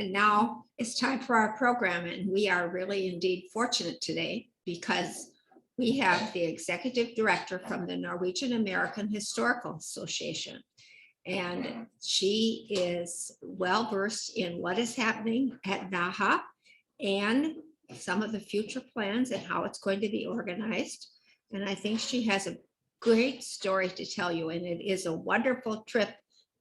And now it's time for our program, and we are really indeed fortunate today because we have the executive director from the Norwegian-American Historical Association. And she is well versed in what is happening at NAHA and some of the future plans and how it's going to be organized. And I think she has a great story to tell you, and it is a wonderful trip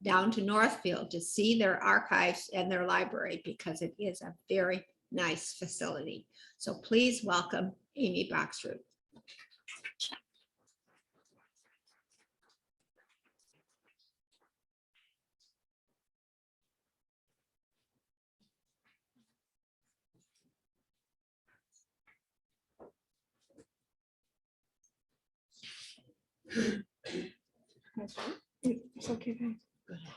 down to Northfield to see their archives and their library because it is a very nice facility. So please welcome Amy Boxrud. It's okay, guys. Go ahead.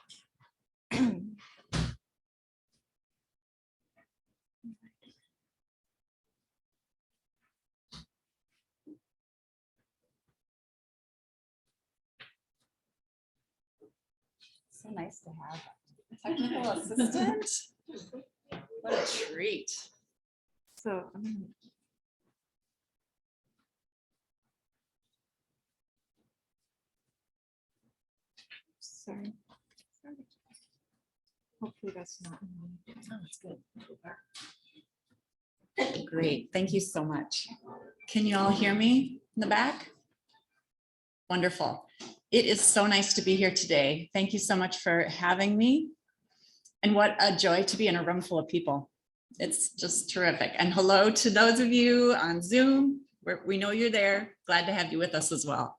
So nice to have a technical assistant. What a treat. So, sorry. Hopefully that's not. Oh, that's good. Great. Thank you so much. Can you all hear me in the back? Wonderful. It is so nice to be here today. Thank you so much for having me. And what a joy to be in a room full of people. It's just terrific. And hello to those of you on Zoom. We know you're there. Glad to have you with us as well.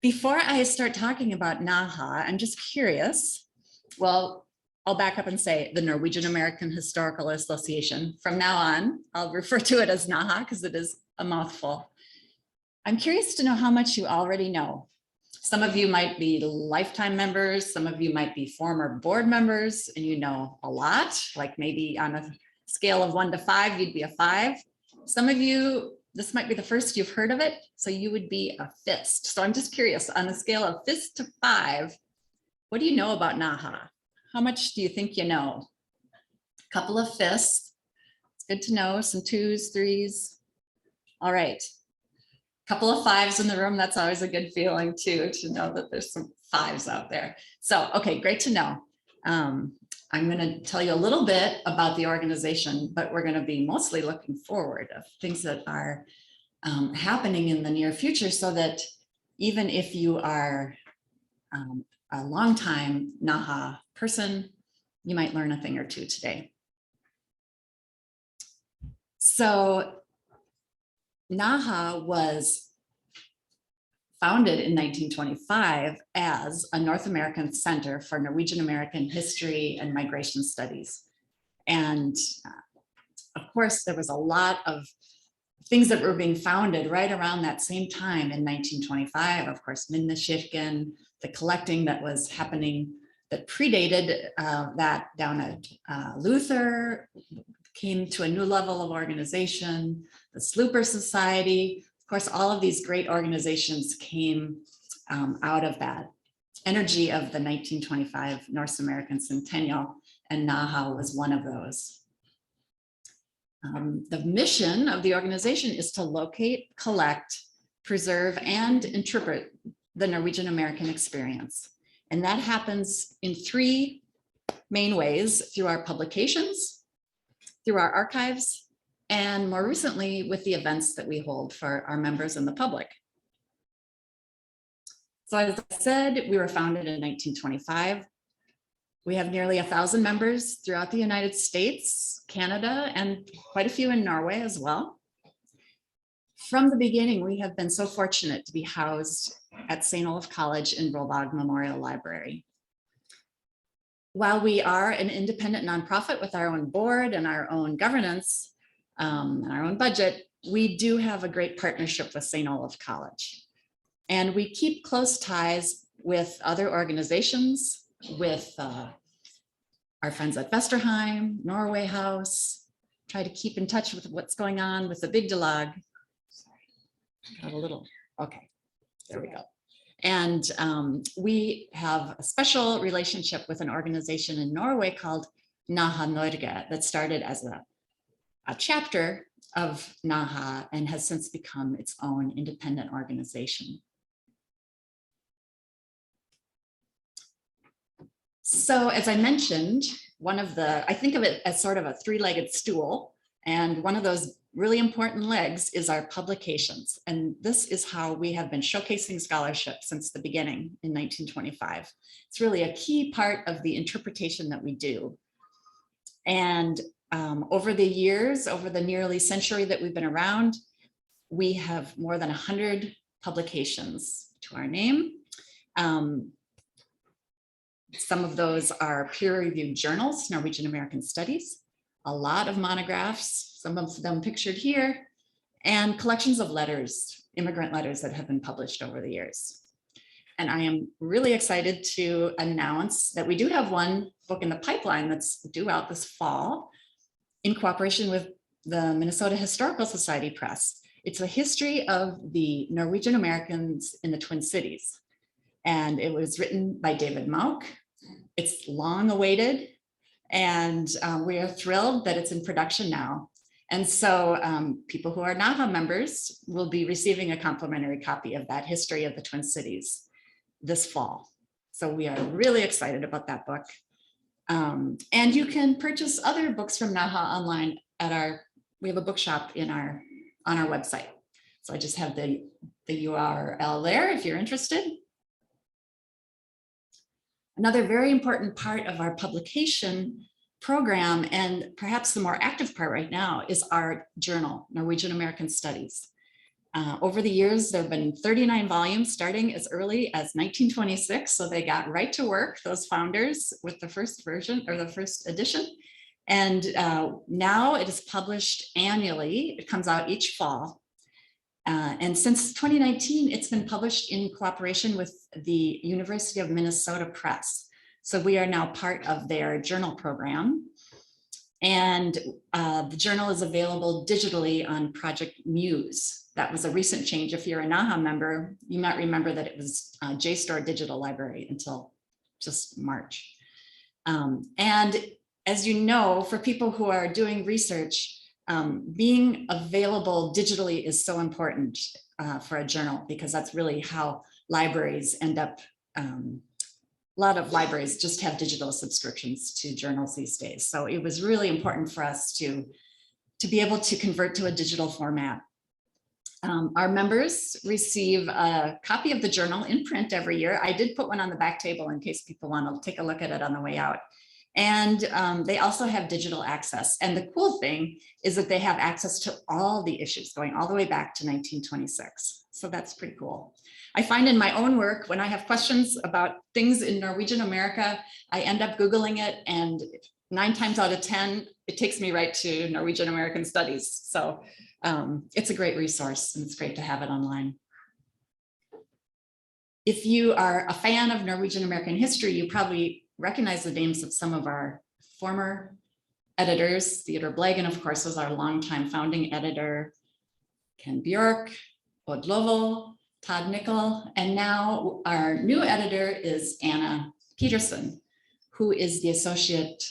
Before I start talking about NAHA, I'm just curious. Well, I'll back up and say the Norwegian-American Historical Association. From now on, I'll refer to it as NAHA because it is a mouthful. I'm curious to know how much you already know. Some of you might be lifetime members, some of you might be former board members, and you know a lot, like maybe on a scale of 1 to 5, you'd be a 5. Some of you, this might be the first you've heard of it, so you would be a fist. So I'm just curious, on a scale of fist to 5, what do you know about NAHA? How much do you think you know? A couple of fists. It's good to know. Some 2s, 3s. All right. A couple of 5s in the room. That's always a good feeling too, to know that there's some 5s out there. So, okay, great to know. I'm going to tell you a little bit about the organization, but we're going to be mostly looking forward of things that are happening in the near future, so that even if you are a longtime NAHA person, you might learn a thing or two today. So NAHA was founded in 1925 as a North American Center for Norwegian-American History and Migration Studies. And of course, there was a lot of things that were being founded right around that same time in 1925. Of course, Minneskirken, the collecting that was happening that predated that down at Luther, came to a new level of organization. The Slooper Society, of course, all of these great organizations came out of that energy of the 1925 North American Centennial, and NAHA was one of those. The mission of the organization is to locate, collect, preserve, and interpret the Norwegian-American experience. And that happens in 3 main ways: through our publications, through our archives, and more recently with the events that we hold for our members and the public. So as I said, we were founded in 1925. We have nearly 1,000 members throughout the United States, Canada, and quite a few in Norway as well. From the beginning, we have been so fortunate to be housed at St. Olaf College in Rolvag Memorial Library. While we are an independent nonprofit with our own board and our own governance, and our own budget, we do have a great partnership with St. Olaf College. And we keep close ties with other organizations, with our friends at Vesterheim, Norway House, try to keep in touch with what's going on with the Digitalizing. Sorry, got a little, okay, there we go. And we have a special relationship with an organization in Norway called NAHA Norge that started as a chapter of NAHA and has since become its own independent organization. So as I mentioned, I think of it as sort of a three-legged stool, and one of those really important legs is our publications. And this is how we have been showcasing scholarship since the beginning in 1925. It's really a key part of the interpretation that we do. And over the years, over the nearly century that we've been around, we have more than 100 publications to our name. Some of those are peer-reviewed journals, Norwegian-American Studies, a lot of monographs, some of them pictured here, and collections of letters, immigrant letters that have been published over the years. And I am really excited to announce that we do have one book in the pipeline that's due out this fall in cooperation with the Minnesota Historical Society Press. It's a history of the Norwegian Americans in the Twin Cities. And it was written by David Mauk. It's long awaited, and we are thrilled that it's in production now. And so people who are NAHA members will be receiving a complimentary copy of that history of the Twin Cities this fall. So we are really excited about that book. And you can purchase other books from NAHA online at we have a bookshop on our website. So I just have the URL there if you're interested. Another very important part of our publication program, and perhaps the more active part right now, is our journal, Norwegian-American Studies. Over the years, there have been 39 volumes starting as early as 1926. So they got right to work, those founders, with the first version or the first edition. And now it is published annually. It comes out each fall. And since 2019, it's been published in cooperation with the University of Minnesota Press. So we are now part of their journal program. And the journal is available digitally on Project Muse. That was a recent change. If you're a NAHA member, you might remember that it was JSTOR Digital Library until just March. And as you know, for people who are doing research, being available digitally is so important for a journal, because that's really how libraries end up. A lot of libraries just have digital subscriptions to journals these days. So it was really important for us to be able to convert to a digital format. Our members receive a copy of the journal in print every year. I did put one on the back table in case people want to take a look at it on the way out. And they also have digital access. And the cool thing is that they have access to all the issues going all the way back to 1926. So that's pretty cool. I find in my own work, when I have questions about things in Norwegian America, I end up Googling it, and 9 times out of 10, it takes me right to Norwegian American Studies. So it's a great resource, and it's great to have it online. If you are a fan of Norwegian American history, you probably recognize the names of some of our former editors. Theodor Blagen, of course, was our longtime founding editor. Ken Bjork, Odd Lovell, Todd Nickel, and now our new editor is Anna Peterson, who is the associate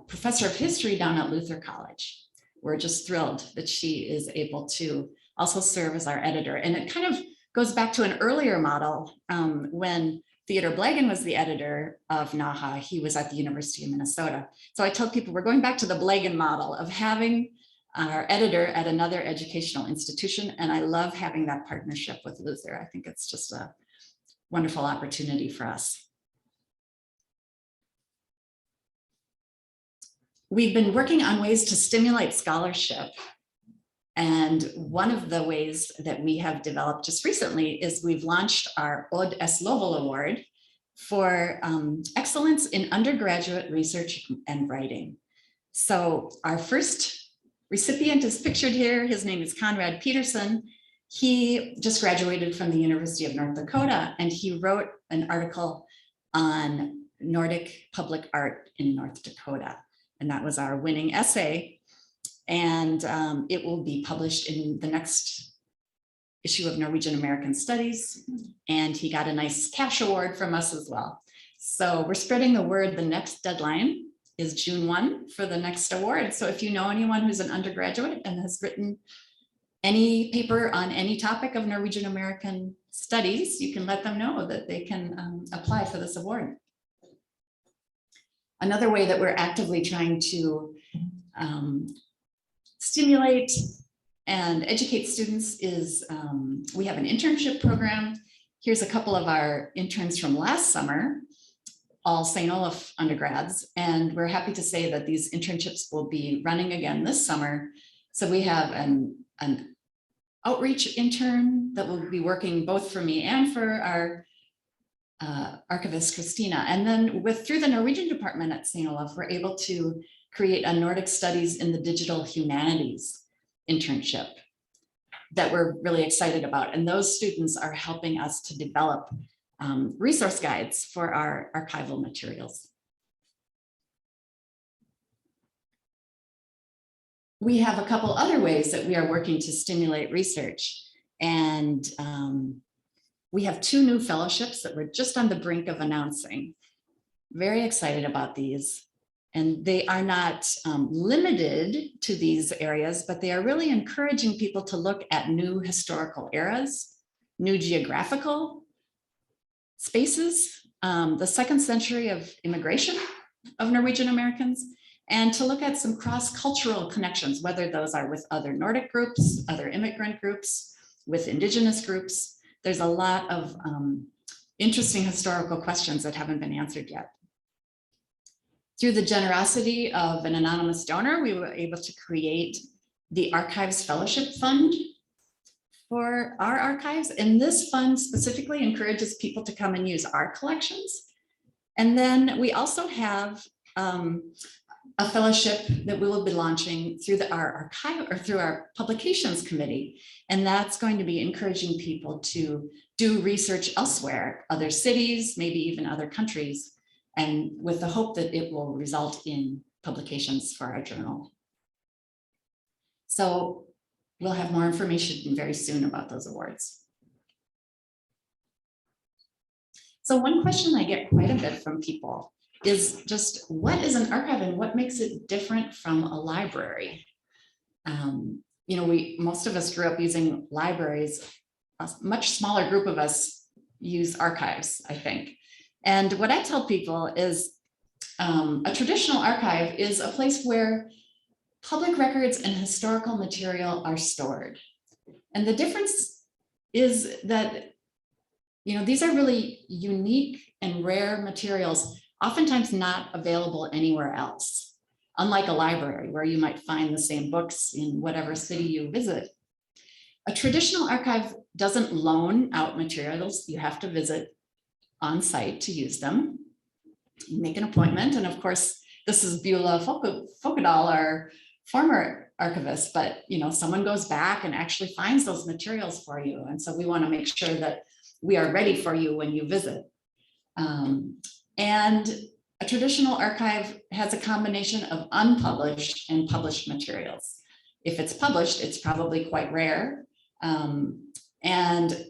professor of history down at Luther College. We're just thrilled that she is able to also serve as our editor. And it kind of goes back to an earlier model when Theodor Blagen was the editor of NAHA. He was at the University of Minnesota. So I tell people we're going back to the Blagen model of having our editor at another educational institution. And I love having that partnership with Luther. I think it's just a wonderful opportunity for us. We've been working on ways to stimulate scholarship. And one of the ways that we have developed just recently is we've launched our Odd S. Lovell Award for excellence in undergraduate research and writing. So our first recipient is pictured here. His name is Conrad Peterson. He just graduated from the University of North Dakota, and he wrote an article on Nordic public art in North Dakota. And that was our winning essay. And it will be published in the next issue of Norwegian American Studies. And he got a nice cash award from us as well. So we're spreading the word. The next deadline is June 1 for the next award. So if you know anyone who's an undergraduate and has written any paper on any topic of Norwegian-American studies, you can let them know that they can apply for this award. Another way that we're actively trying to stimulate and educate students is we have an internship program. Here's a couple of our interns from last summer, all St. Olaf undergrads, and we're happy to say that these internships will be running again this summer. So we have an outreach intern that will be working both for me and for our archivist Christina. And then through the Norwegian department at St. Olaf, we're able to create a Nordic Studies in the Digital Humanities internship that we're really excited about. And those students are helping us to develop resource guides for our archival materials. We have a couple other ways that we are working to stimulate research. And we have 2 new fellowships that we're just on the brink of announcing. Very excited about these. And they are not limited to these areas, but they are really encouraging people to look at new historical eras, new geographical spaces, the 2nd century of immigration of Norwegian Americans, and to look at some cross-cultural connections, whether those are with other Nordic groups, other immigrant groups, with indigenous groups. There's a lot of interesting historical questions that haven't been answered yet. Through the generosity of an anonymous donor, we were able to create the Archives Fellowship Fund for our archives. And this fund specifically encourages people to come and use our collections. And then we also have a fellowship that we will be launching through our archive or through our publications committee. And that's going to be encouraging people to do research elsewhere, other cities, maybe even other countries, and with the hope that it will result in publications for our journal. So we'll have more information very soon about those awards. So one question I get quite a bit from people is just, what is an archive and what makes it different from a library? You know, most of us grew up using libraries. A much smaller group of us use archives, I think. And what I tell people is a traditional archive is a place where public records and historical material are stored. And the difference is that, you know, these are really unique and rare materials, oftentimes not available anywhere else. Unlike a library where you might find the same books in whatever city you visit. A traditional archive doesn't loan out materials. You have to visit on site to use them. You make an appointment. And of course, this is Beulah Folkedal, our former archivist, but you know, someone goes back and actually finds those materials for you. And so we want to make sure that we are ready for you when you visit. And a traditional archive has a combination of unpublished and published materials. If it's published, it's probably quite rare. And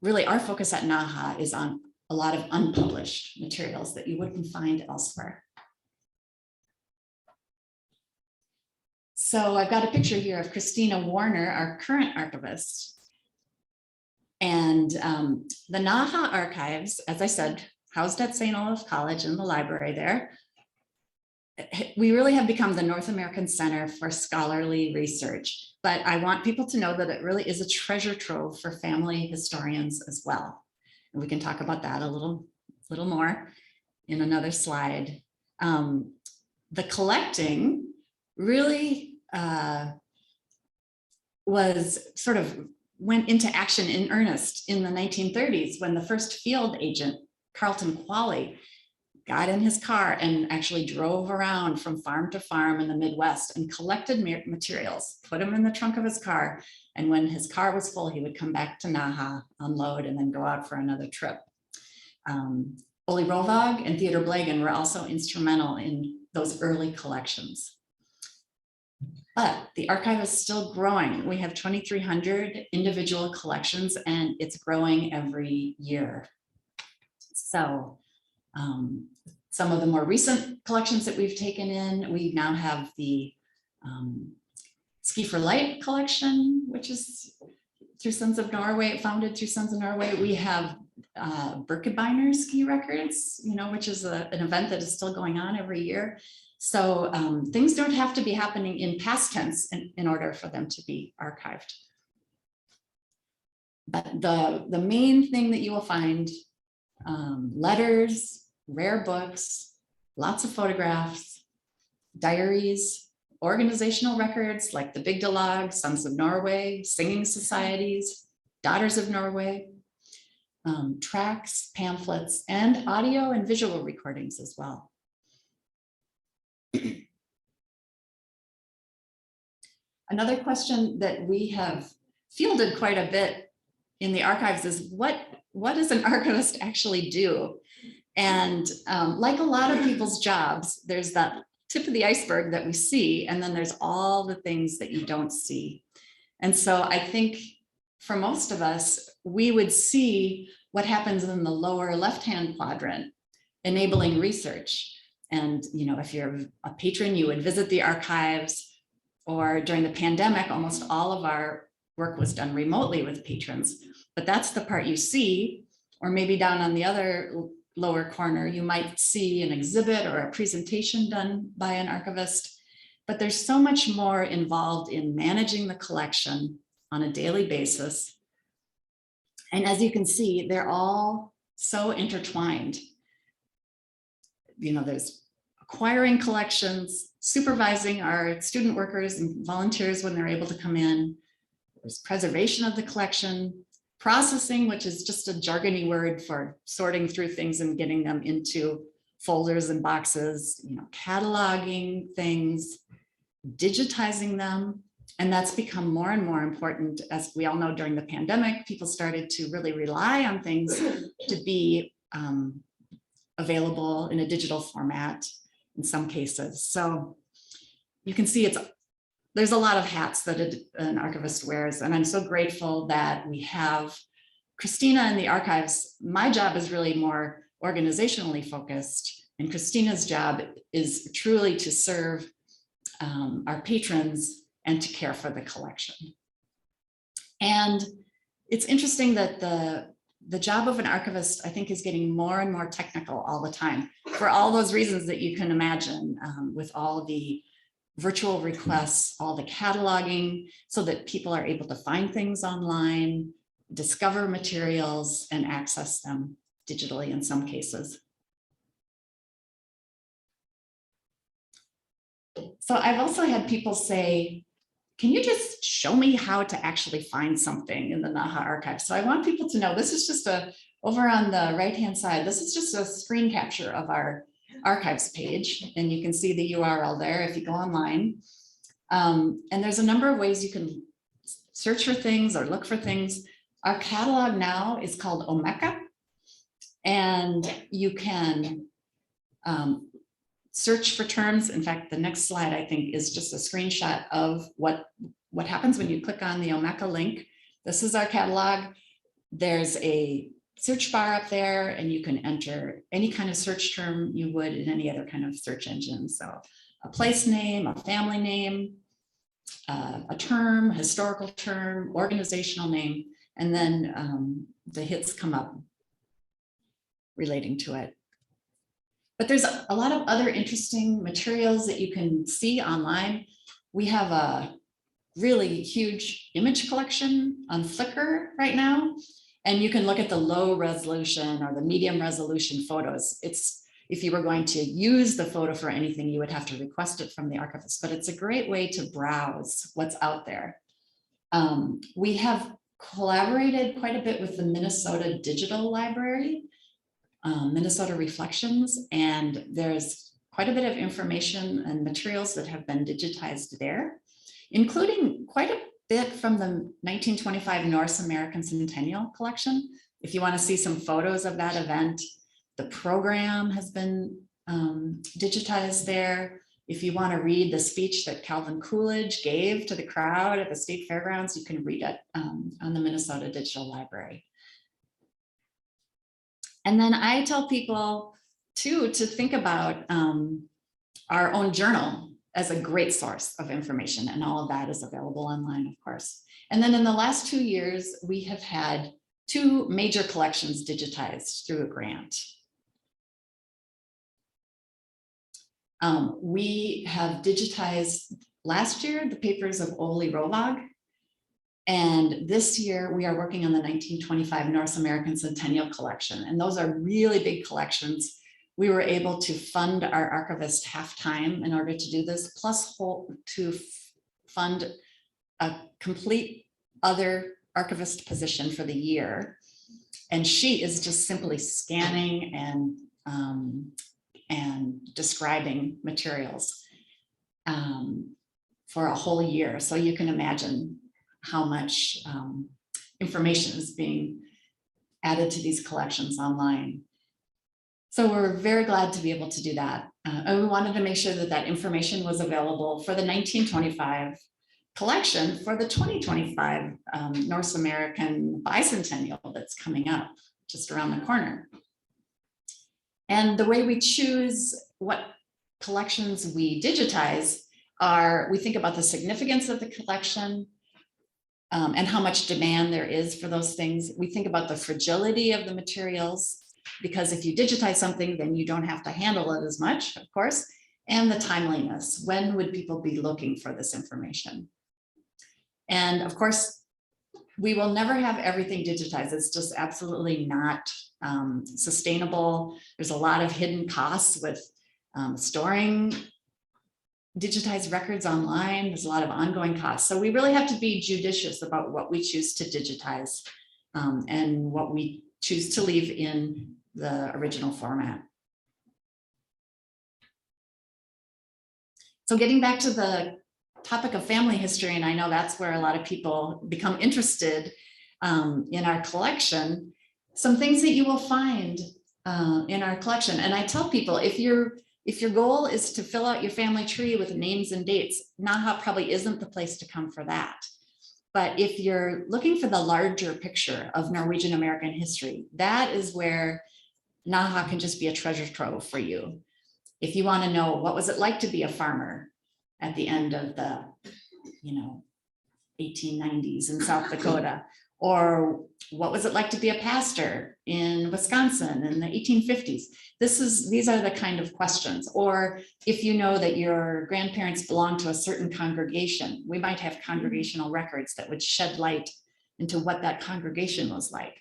really our focus at NAHA is on a lot of unpublished materials that you wouldn't find elsewhere. So I've got a picture here of Christina Warner, our current archivist. And the NAHA archives, as I said, housed at St. Olaf College in the library there. We really have become the North American Center for Scholarly Research, but I want people to know that it really is a treasure trove for family historians as well. And we can talk about that a little more in another slide. The collecting really went into action in earnest in the 1930s when the first field agent, Carlton Qualley, got in his car and actually drove around from farm to farm in the Midwest and collected materials, put them in the trunk of his car. And when his car was full, he would come back to NAHA, unload, and then go out for another trip. Ole Rovag and Theodor Blagan were also instrumental in those early collections. But the archive is still growing. We have 2,300 individual collections and it's growing every year. So some of the more recent collections that we've taken in, we now have the Ski for Light collection, which is through Sons of Norway, founded through Sons of Norway. We have Birkebeiner ski records, which is an event that is still going on every year. So things don't have to be happening in past tense in order for them to be archived. But the main thing that you will find, letters, rare books, lots of photographs, diaries, organizational records like the Bygdelag, Sons of Norway, singing societies, Daughters of Norway, tracts, pamphlets, and audio and visual recordings as well. Another question that we have fielded quite a bit in the archives is what does an archivist actually do? And like a lot of people's jobs, there's that tip of the iceberg that we see, and then there's all the things that you don't see. And so I think for most of us, we would see what happens in the lower left-hand quadrant, enabling research. And if you're a patron, you would visit the archives, or during the pandemic, almost all of our work was done remotely with patrons. But that's the part you see, or maybe down on the other lower corner, you might see an exhibit or a presentation done by an archivist. But there's so much more involved in managing the collection on a daily basis. And as you can see, they're all so intertwined. There's acquiring collections, supervising our student workers and volunteers when they're able to come in. There's preservation of the collection, processing, which is just a jargony word for sorting through things and getting them into folders and boxes, cataloging things, digitizing them. And that's become more and more important. As we all know, during the pandemic, people started to really rely on things to be available in a digital format in some cases. So you can see there's a lot of hats that an archivist wears. And I'm so grateful that we have Christina in the archives. My job is really more organizationally focused, and Christina's job is truly to serve our patrons and to care for the collection. And it's interesting that the job of an archivist, I think, is getting more and more technical all the time for all those reasons that you can imagine, with all the virtual requests, all the cataloging, so that people are able to find things online, discover materials, and access them digitally in some cases. So I've also had people say, can you just show me how to actually find something in the NAHA archive? So I want people to know this is just over on the right-hand side, this is just a screen capture of our archives page, and you can see the URL there if you go online. And there's a number of ways you can search for things or look for things. Our catalog now is called Omeka, and you can search for terms. In fact, the next slide, I think, is just a screenshot of what happens when you click on the Omeka link. This is our catalog. There's a search bar up there, and you can enter any kind of search term you would in any other kind of search engine. So a place name, a family name, a term, historical term, organizational name, and then the hits come up relating to it. But there's a lot of other interesting materials that you can see online. We have a really huge image collection on Flickr right now. And you can look at the low resolution or the medium resolution photos. If you were going to use the photo for anything, you would have to request it from the archivist, but it's a great way to browse what's out there. We have collaborated quite a bit with the Minnesota Digital Library, Minnesota Reflections, and there's quite a bit of information and materials that have been digitized there, including quite a bit from the 1925 Norwegian-American Centennial Collection. If you want to see some photos of that event, the program has been digitized there. If you want to read the speech that Calvin Coolidge gave to the crowd at the state fairgrounds, you can read it on the Minnesota Digital Library. And then I tell people, Two, to think about our own journal as a great source of information, and all of that is available online, of course. And then in the last 2 years, we have had 2 major collections digitized through a grant. We have digitized last year the papers of Ole Rovag, and this year we are working on the 1925 North-American Centennial Collection, and those are really big collections. We were able to fund our archivist half-time in order to do this, plus to fund a complete other archivist position for the year. And she is just simply scanning and describing materials for a whole year. So you can imagine how much information is being added to these collections online. So we're very glad to be able to do that. And we wanted to make sure that that information was available for the 1925 collection for the 2025 North American bicentennial that's coming up just around the corner. And the way we choose what collections we digitize are, we think about the significance of the collection and how much demand there is for those things. We think about the fragility of the materials, because if you digitize something, then you don't have to handle it as much, of course, and the timeliness. When would people be looking for this information? And of course, we will never have everything digitized. It's just absolutely not sustainable. There's a lot of hidden costs with storing digitized records online. There's a lot of ongoing costs. So we really have to be judicious about what we choose to digitize and what we choose to leave in the original format. So getting back to the topic of family history, and I know that's where a lot of people become interested in our collection, some things that you will find in our collection. And I tell people, if your goal is to fill out your family tree with names and dates, NAHA probably isn't the place to come for that. But if you're looking for the larger picture of Norwegian-American history, that is where NAHA can just be a treasure trove for you. If you want to know what was it like to be a farmer at the end of the 1890s in South Dakota, or what was it like to be a pastor in Wisconsin in the 1850s? These are the kind of questions. Or if you know that your grandparents belonged to a certain congregation, we might have congregational records that would shed light into what that congregation was like.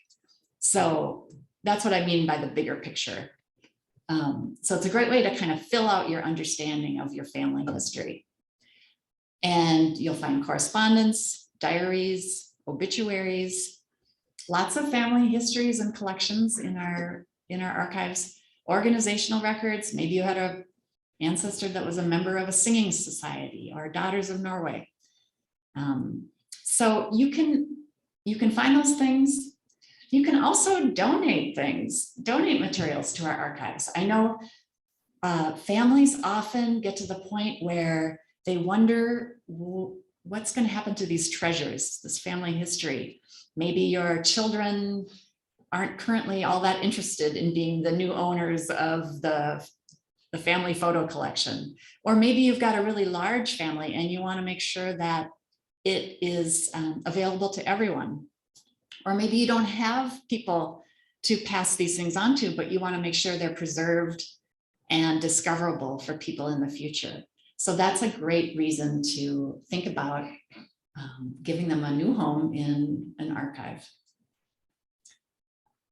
So that's what I mean by the bigger picture. So it's a great way to kind of fill out your understanding of your family history. And you'll find correspondence, diaries, obituaries, lots of family histories and collections in our archives, organizational records. Maybe you had an ancestor that was a member of a singing society, or Daughters of Norway. So you can find those things. You can also donate materials to our archives. I know families often get to the point where they wonder what's going to happen to these treasures, this family history. Maybe your children aren't currently all that interested in being the new owners of the family photo collection. Or maybe you've got a really large family and you want to make sure that it is available to everyone. Or maybe you don't have people to pass these things on to, but you want to make sure they're preserved and discoverable for people in the future. So that's a great reason to think about giving them a new home in an archive.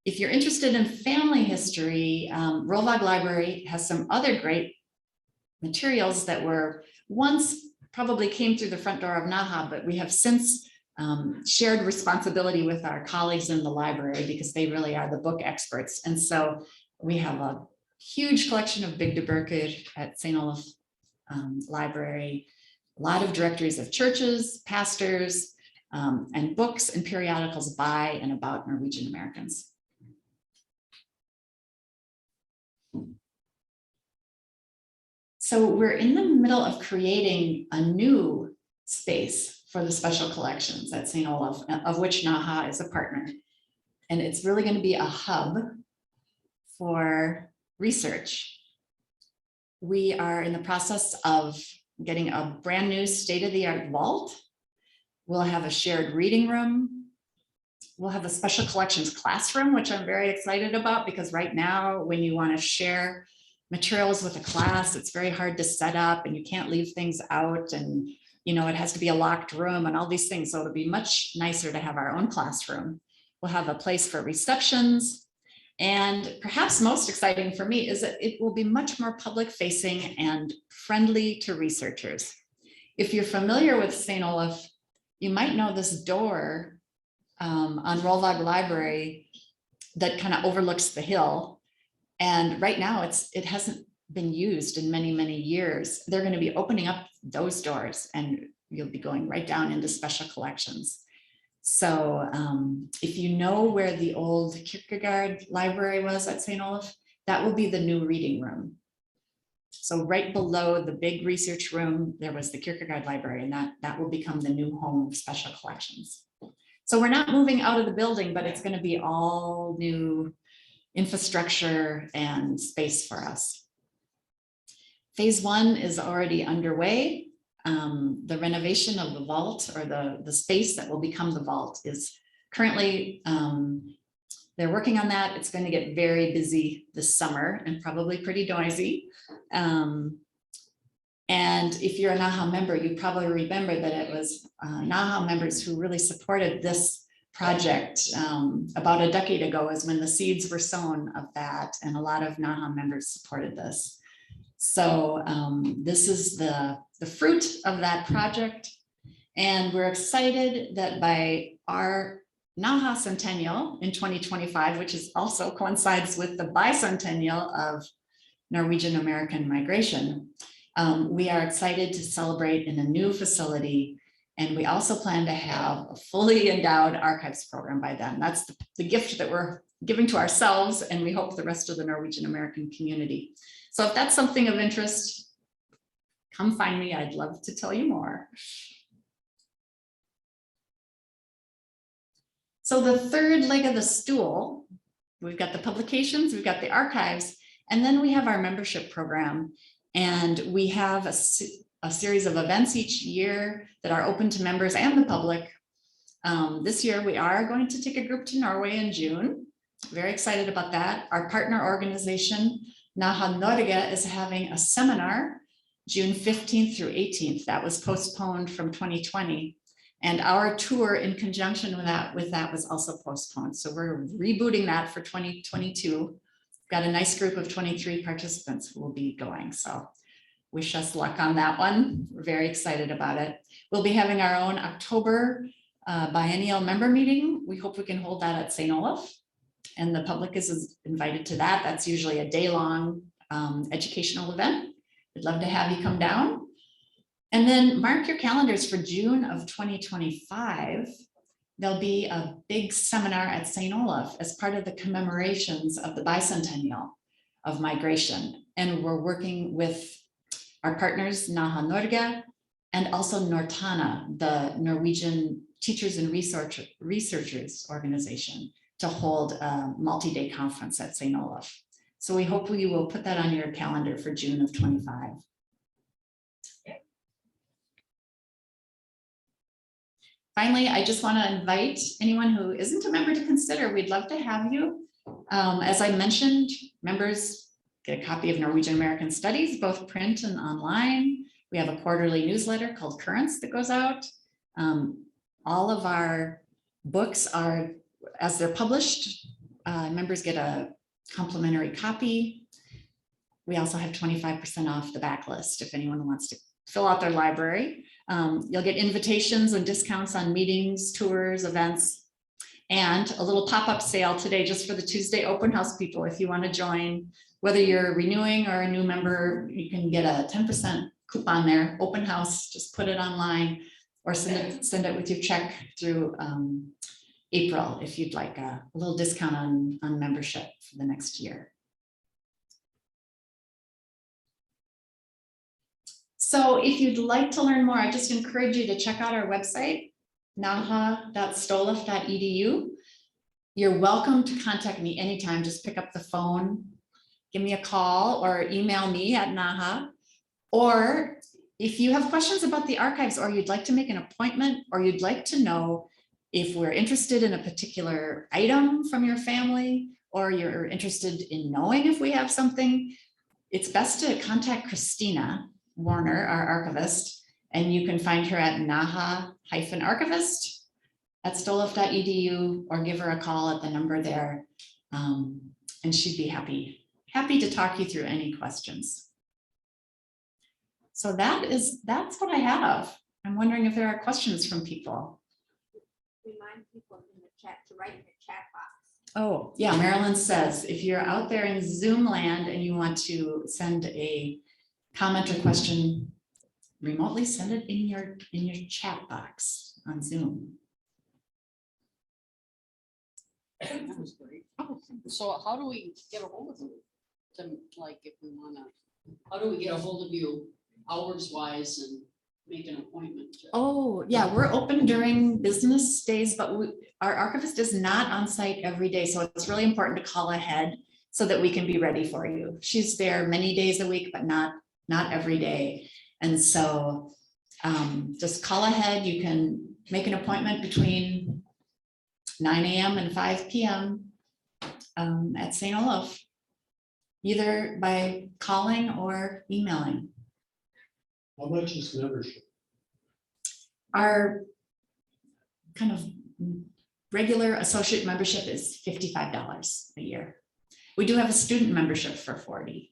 If you're interested in family history, Rovag Library has some other great materials that were once probably came through the front door of NAHA, but we have since shared responsibility with our colleagues in the library because they really are the book experts. And so we have a huge collection of Big de Burker at St. Olaf Library, a lot of directories of churches, pastors, and books and periodicals by and about Norwegian Americans. So we're in the middle of creating a new space for the special collections at St. Olaf, of which NAHA is a partner. And it's really going to be a hub for research. We are in the process of getting a brand new state-of-the-art vault. We'll have a shared reading room. We'll have a special collections classroom, which I'm very excited about, because right now when you want to share materials with a class, it's very hard to set up and you can't leave things out, and you know, it has to be a locked room and all these things. So it'll be much nicer to have our own classroom. We'll have a place for receptions. And perhaps most exciting for me is that it will be much more public facing and friendly to researchers. If you're familiar with St. Olaf, you might know this door on Rolvag Library that kind of overlooks the hill. And right now it hasn't been used in many, many years. They're going to be opening up those doors and you'll be going right down into special collections. So if you know where the old Kierkegaard library was at St. Olaf, that will be the new reading room. So right below the big research room, there was the Kierkegaard library, and that will become the new home of special collections. So we're not moving out of the building, but it's going to be all new infrastructure and space for us. Phase 1 is already underway. The renovation of the vault, or the space that will become the vault, is currently, they're working on that. It's going to get very busy this summer and probably pretty noisy. And if you're a NAHA member, you probably remember that it was NAHA members who really supported this project about a decade ago, is when the seeds were sown of that, and a lot of NAHA members supported this. So this is the fruit of that project, and we're excited that by our NAHA centennial in 2025, which is also coincides with the bicentennial of Norwegian-American migration, we are excited to celebrate in a new facility, and we also plan to have a fully endowed archives program by then. That's the gift that we're giving to ourselves, and we hope the rest of the Norwegian-American community. So if that's something of interest, come find me. I'd love to tell you more. So the third leg of the stool, we've got the publications, we've got the archives, and then we have our membership program. And we have a series of events each year that are open to members and the public. This year, we are going to take a group to Norway in June. Very excited about that. Our partner organization, NAHA Norge, is having a seminar June 15th through 18th. That was postponed from 2020. And our tour in conjunction with that was also postponed. So we're rebooting that for 2022. Got a nice group of 23 participants who will be going. So wish us luck on that one. We're very excited about it. We'll be having our own October biennial member meeting. We hope we can hold that at St. Olaf, and the public is invited to that. That's usually a day-long educational event. We'd love to have you come down. And then mark your calendars for June of 2025. There'll be a big seminar at St. Olaf as part of the commemorations of the bicentennial of migration. And we're working with our partners, NAHA Norge, and also Nortana, the Norwegian Teachers and Researchers Organization, to hold a multi-day conference at St. Olaf. So we hope you will put that on your calendar for June of 25. Finally, I just want to invite anyone who isn't a member to consider. We'd love to have you. As I mentioned, members get a copy of Norwegian-American Studies, both print and online. We have a quarterly newsletter called Currents that goes out. All of our books are, as they're published, members get a complimentary copy. We also have 25% off the backlist if anyone wants to fill out their library. You'll get invitations and discounts on meetings, tours, events, and a little pop-up sale today just for the Tuesday open house people. If you want to join, whether you're renewing or a new member, you can get a 10% coupon there, open house, just put it online, or send it with your check through April if you'd like a little discount on membership for the next year. So if you'd like to learn more, I just encourage you to check out our website, naha.stolaf.edu. You're welcome to contact me anytime. Just pick up the phone. give me a call or email me at NAHA. Or if you have questions about the archives, or you'd like to make an appointment, or you'd like to know if we're interested in a particular item from your family, or you're interested in knowing if we have something, it's best to contact Christina Warner, our archivist, and you can find her at naha-archivist@stoloff.edu, or give her a call at the number there. And she'd be happy to talk you through any questions. So that's what I have. I'm wondering if there are questions from people. Remind people in the chat to write in the chat box. Oh, yeah, Marilyn says, if you're out there in Zoom land and you want to send a comment or question remotely, send it in your chat box on Zoom. That was great. So how do we get a hold of you? To, like, if we wanna, how do we get a hold of you hours wise and make an appointment? Oh, yeah, we're open during business days, but our archivist is not on site every day. So it's really important to call ahead so that we can be ready for you. She's there many days a week, but not every day. And so just call ahead. You can make an appointment between 9 a.m. and 5 p.m. At St. Olaf, either by calling or emailing. How much is membership? Our kind of regular associate membership is $55 a year. We do have a student membership for $40.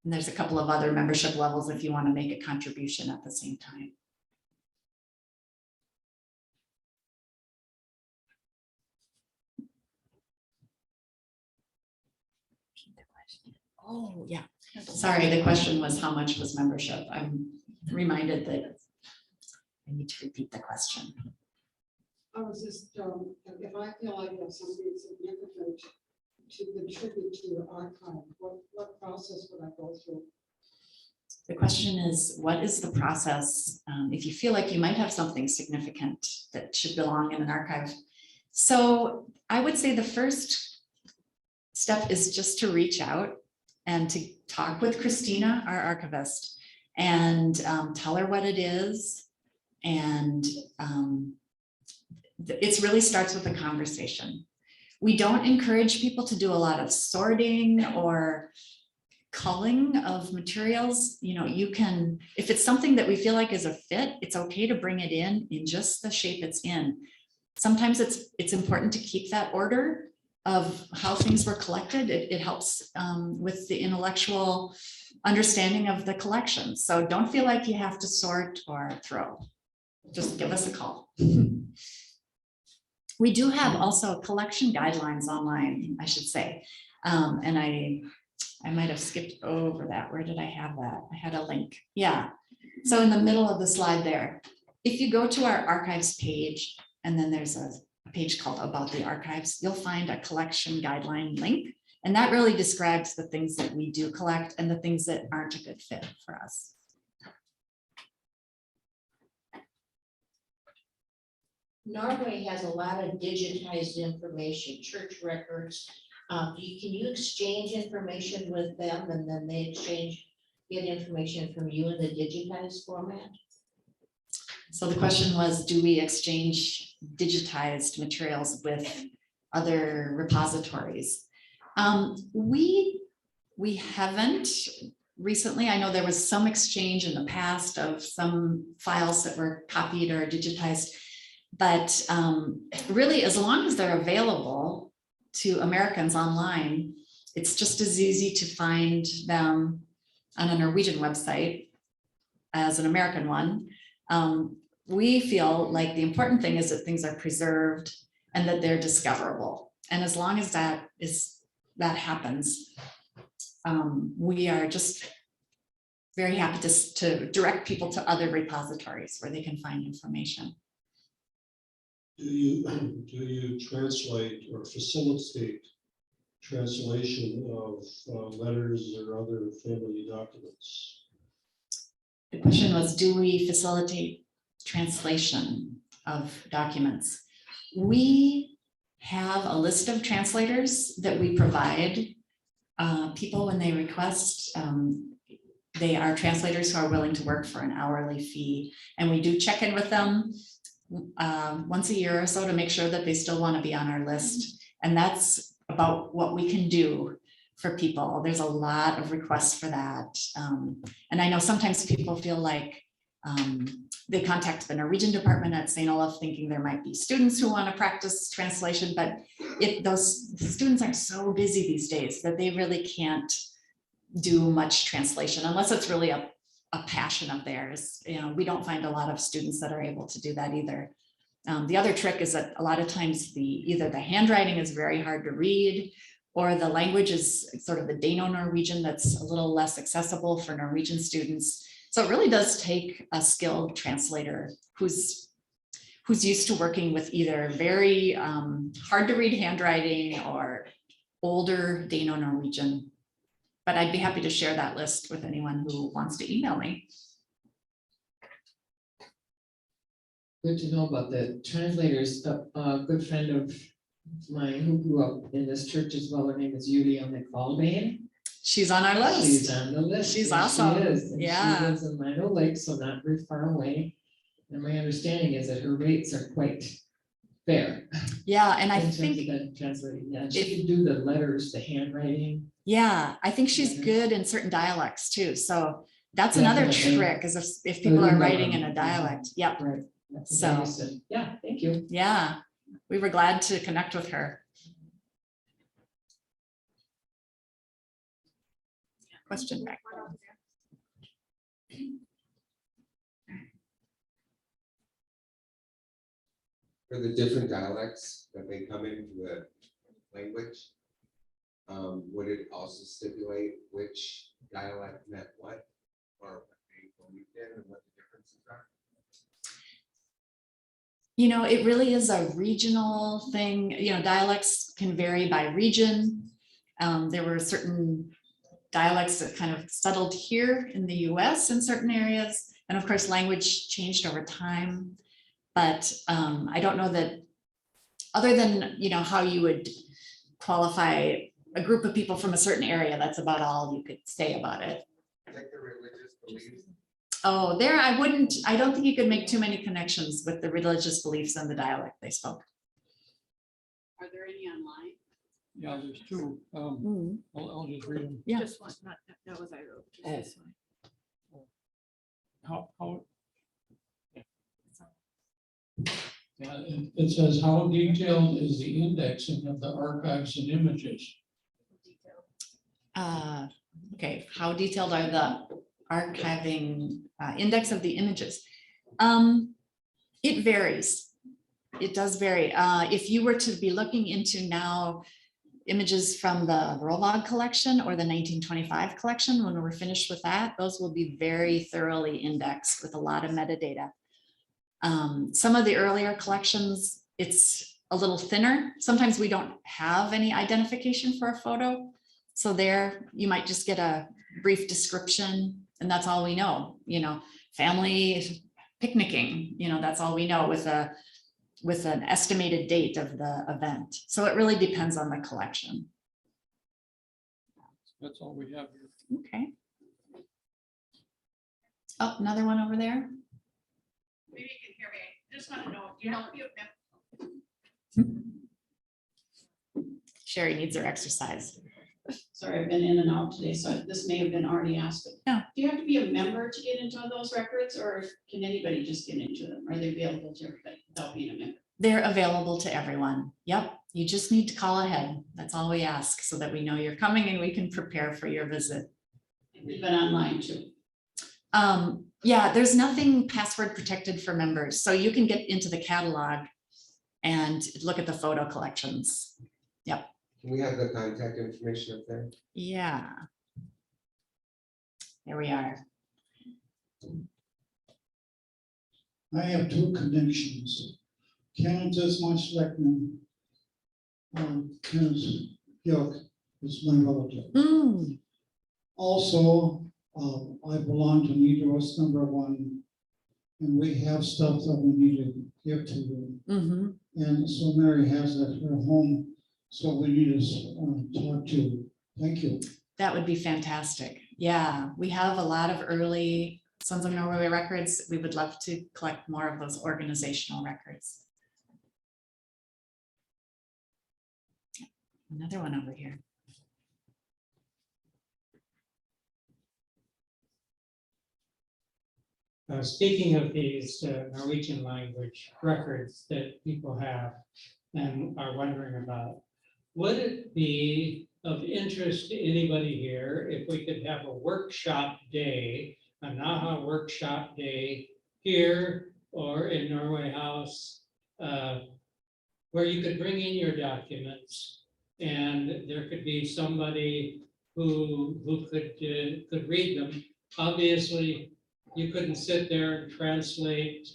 And there's a couple of other membership levels if you want to make a contribution at the same time. Oh, yeah. Sorry, the question was how much was membership? I'm reminded that I need to repeat the question. I was just, if I feel like there's something significant to contribute to your archive, what process would I go through? The question is, what is the process if you feel like you might have something significant that should belong in an archive? So I would say the first step is just to reach out and to talk with Christina, our archivist, and tell her what it is. And it really starts with a conversation. We don't encourage people to do a lot of sorting or culling of materials. You know, you can, if it's something that we feel like is a fit, it's okay to bring it in just the shape it's in. Sometimes it's important to keep that order of how things were collected. It helps with the intellectual understanding of the collection. So don't feel like you have to sort or throw. Just give us a call. We do have also collection guidelines online, I should say. And I might have skipped over that. Where did I have that? I had a link. Yeah. So in the middle of the slide there, if you go to our archives page, and then there's a page called About the Archives, you'll find a collection guideline link. And that really describes the things that we do collect and the things that aren't a good fit for us. Norway has a lot of digitized information, church records. Can you exchange information with them and then they get information from you in the digitized format? So the question was, do we exchange digitized materials with other repositories? We haven't recently. I know there was some exchange in the past of some files that were copied or digitized, but really, as long as they're available to Americans online, it's just as easy to find them on a Norwegian website as an American one. We feel like the important thing is that things are preserved and that they're discoverable. And as long as that happens, we are just very happy to direct people to other repositories where they can find information. Do you translate or facilitate translation of letters or other family documents? The question was, do we facilitate translation of documents? We have a list of translators that we provide people when they request. They are translators who are willing to work for an hourly fee, and we do check in with them once a year or so to make sure that they still want to be on our list. And that's about what we can do for people. There's a lot of requests for that. And I know sometimes people feel like they contact the Norwegian department at St. Olaf thinking there might be students who want to practice translation, but those students are so busy these days that they really can't do much translation unless it's really a passion of theirs. You know, we don't find a lot of students that are able to do that either. The other trick is that a lot of times either the handwriting is very hard to read, or the language is sort of the Dano-Norwegian that's a little less accessible for Norwegian students. So it really does take a skilled translator who's used to working with either very hard to read handwriting or older Dano-Norwegian. But I'd be happy to share that list with anyone who wants to email me. Good to know about the translators. A good friend of mine who grew up in this church as well, her name is Julia McFalbane. She's on our list. She's on the list. She's Yes, she awesome. is, and Yeah. She lives in Lino Lake, so not very far away. And my understanding is that her rates are quite fair. Yeah, and I in terms think, of that translating. Yeah, she can do the letters, the handwriting. yeah, I think she's good in certain dialects too. So that's another Definitely. trick, is if people are writing in a dialect. Yep. Right. That's what So- they said. Yeah, thank you. Yeah, we were glad to connect with her. Question back. For the different dialects that may come into the language, would it also stipulate which dialect meant what? Or what they believed in and what the differences are? You know, it really is a regional thing. You know, dialects can vary by region. There were certain dialects that kind of settled here in the US in certain areas. And of course, language changed over time. But I don't know that, other than, you know, how you would qualify a group of people from a certain area, that's about all you could say about it. Like the religious beliefs? Oh, I don't think you could make too many connections with the religious beliefs and the dialect they spoke. Are there any online? Yeah, there's two. I'll just read them. Yeah. Just one, not, that was I wrote. just this one. How? Yeah, it says, how detailed is the indexing of the archives and images? Okay, how detailed are the archiving index of the images? It varies. It does vary. If you were to be looking into now images from the Rolog collection or the 1925 collection, when we're finished with that, those will be very thoroughly indexed with a lot of metadata. Some of the earlier collections, it's a little thinner. Sometimes we don't have any identification for a photo. So there you might just get a brief description and that's all we know, you know, family picnicking, you know, that's all we know with an estimated date of the event. So it really depends on the collection. That's all we have here. Okay. Oh, another one over there. Maybe you can hear me. I just want to know, do you have to be a member? Sherry needs her exercise. Sorry, I've been in and out today, so this may have been already asked. But Yeah. do you have to be a member to get into those records, or can anybody just get into them? Are they available to everybody without being a member? They're available to everyone. Yep. You just need to call ahead. That's all we ask so that we know you're coming and we can prepare for your visit. Even online too. Yeah, there's nothing password protected for members. So you can get into the catalog and look at the photo collections. Yep. Can we have the contact information up there? Yeah. There we are. I have two connections. Kenneth much like me. Kenneth Yoke is my relative. Mm, Also, I belong to Negros #1, and we have stuff that we need to give to them. mm-hmm. And so Mary has at her home, so we need to talk to. Thank you. That would be fantastic. Yeah, we have a lot of early Sons of Norway records. We would love to collect more of those organizational records. Another one over here. Speaking of these Norwegian language records that people have and are wondering about, would it be of interest to anybody here if we could have a workshop day, a NAHA workshop day here or in Norway House, where you could bring in your documents and there could be somebody who could read them. Obviously, you couldn't sit there and translate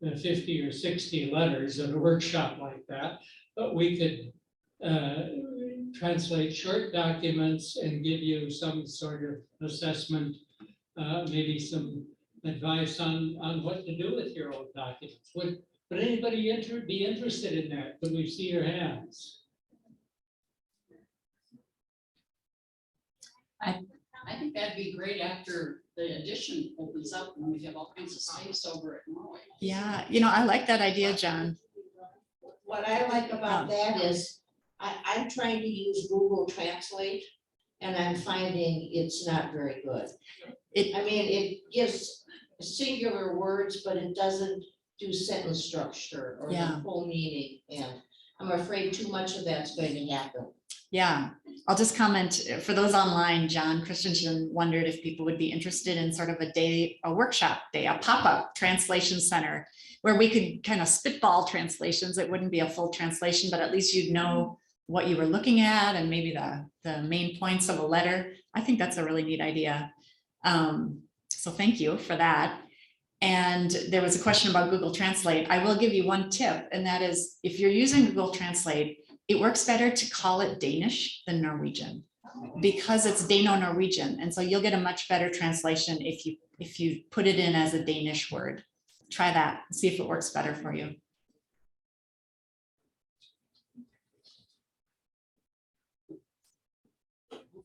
50 or 60 letters at a workshop like that, but we could translate short documents and give you some sort of assessment, maybe some advice on what to do with your old documents. Would anybody be interested in that? Could we see your hands? I think that'd be great after the addition opens up and we have all kinds of space over at Norway. Yeah, you know, I like that idea, John. What I like about that is, I'm trying to use Google Translate, and I'm finding it's not very good. I mean, it gives singular words, but it doesn't do sentence structure or Yeah. the full meaning, and I'm afraid too much of that's going to happen. Yeah, I'll just comment for those online. John Christensen wondered if people would be interested in sort of a day, a workshop day, a pop-up translation center where we could kind of spitball translations. It wouldn't be a full translation, but at least you'd know what you were looking at and maybe the main points of a letter. I think that's a really neat idea. So thank you for that. And there was a question about Google Translate. I will give you one tip, and that is if you're using Google Translate, it works better to call it Danish than Norwegian because it's Dano-Norwegian. And so you'll get a much better translation if you put it in as a Danish word. Try that, see if it works better for you.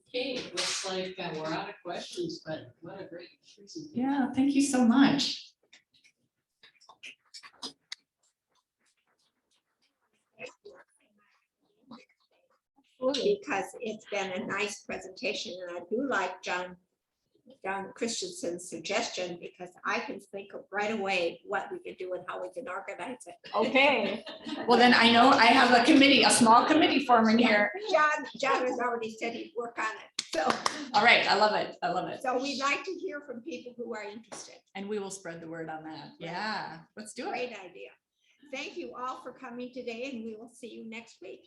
Okay, looks like we're out of questions, but what a great presentation. Yeah, thank you so much. Because it's been a nice presentation, and I do like John Christensen's suggestion, because I can think of right away what we could do and how we can organize it. Okay. Well, then I know I have a committee, a small committee forming here. John has already said he'd work on it. So, All right, I love it. I love it. so we'd like to hear from people who are interested. And we will spread the word on that. Yeah, let's do it. Great idea. Thank you all for coming today, and we will see you next week.